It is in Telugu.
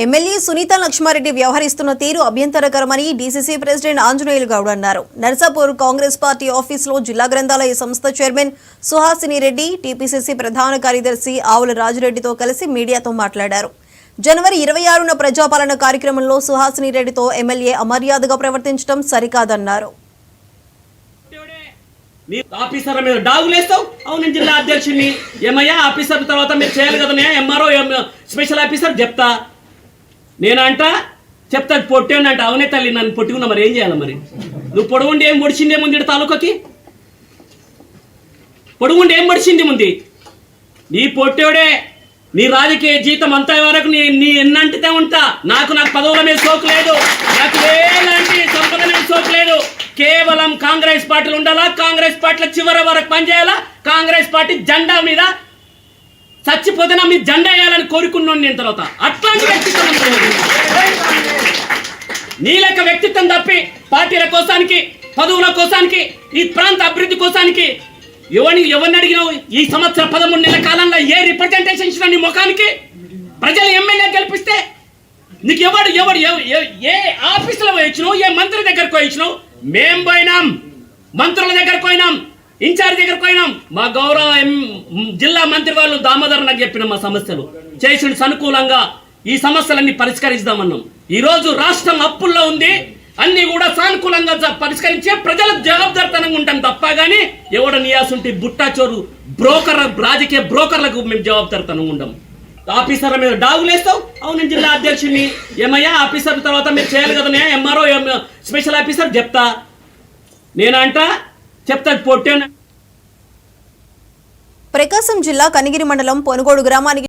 ఎమ్మెల్యే సునీత లక్ష్మారెడ్డి వ్యవహరిస్తున్న తీరు అభ్యంతరకరమని డీసీసీ ప్రెసిడెంట్ ఆంజనేయులు గౌడ్ అన్నారు. నర్సాపూర్ కాంగ్రెస్ పార్టీ ఆఫీసులో జిల్లా గ్రంథాలయ సంస్థ చైర్మన్ సుహాసిని రెడ్డి, టీపీసీసీ ప్రధాన కార్యదర్శి ఆవుల రాజురెడ్డితో కలిసి మీడియాతో మాట్లాడారు. జనవరి 26న ప్రజాపాలన కార్యక్రమంలో సుహాసిని రెడ్డితో ఎమ్మెల్యే అమర్యాదగా ప్రవర్తించడం సరికాదన్నారు. ఆఫీసర్ మీద డాగులేస్తావు. అవును, జిల్లా అధ్యక్షుడిని ఏమయ్యా ఆఫీసర్ తర్వాత మీరు చేయాలి కదా, ఎంఆర్ఓ స్పెషల్ ఆఫీసర్ చెప్తా నేనంట చెప్తా పొట్టేనంట. అవునే తల్లి, నన్ను పొట్టుకున్నా మరి ఏం చేయాలి? మరి నువ్వు పొడవుండి ఏం పొడిచిందే ముందు తాలూకాకి? పొడవుండి ఏం పొడిచింది ముందు? నీ పొట్టేడే నీ రాజకీయ జీతం అంతా వరకు నీ ఎన్నంటితే ఉంటా. నాకు పదవుల మీద సోకు లేదు, నాకు ఎలాంటి సంపద మీద సోకు లేదు. కేవలం కాంగ్రెస్ పార్టీలు ఉండాలా, కాంగ్రెస్ పార్టీల చివరి వరకు పనిచేయాలా, కాంగ్రెస్ పార్టీ జెండా మీద చచ్చిపోతే మీ జెండా వేయాలని కోరుకున్నాను నేను. తర్వాత అట్లాంటి వ్యక్తిత్వం నీ లెక్క వ్యక్తిత్వం తప్పి పార్టీల కోసానికి, పదవుల కోసానికి, ఈ ప్రాంత అభివృద్ధి కోసానికి ఎవరిని అడిగినావు? ఈ సంవత్సరం 13 నెలల కాలంలో ఏ రిప్రజెంటేషన్ ఇచ్చిన నీ ముఖానికి? ప్రజలు ఎమ్మెల్యే గెలిపిస్తే నీకు ఎవడు ఏ ఆఫీసులో పోయించినావు, ఏ మంత్రి దగ్గరకు పోయించినావు? మేం పోయినాం, మంత్రుల దగ్గరకు పోయినాం, ఇన్ఛార్జ్ దగ్గరకు పోయినాం. మా గౌరవ జిల్లా మంత్రి వాళ్ళు దామోదర్ నాకు చెప్పిన మా సమస్యలు చేసి అనుకూలంగా ఈ సమస్యలన్నీ పరిష్కరిస్తామన్నాం. ఈరోజు రాష్ట్రం అప్పుల్లో ఉంది, అన్ని కూడా సానుకూలంగా పరిష్కరించే ప్రజలకు జవాబుదారితనంగా ఉంటాం తప్ప కానీ ఎవడ నియాసుంటి బుట్టాచోరు బ్రోకర్ రాజకీయ బ్రోకర్లకు మేము జవాబుదారితనంగా ఉంటాం. ఆఫీసర్ మీద డాగులేస్తావు. అవును, జిల్లా అధ్యక్షుడిని ఏమయ్యా ఆఫీసర్ తర్వాత మీరు చేయాలి కదా, ఎంఆర్ఓ స్పెషల్ ఆఫీసర్ చెప్తా నేనంట చెప్తా పొట్టే. ప్రకాశం జిల్లా కనిగిరి మండలం పొనుగోడు గ్రామానికి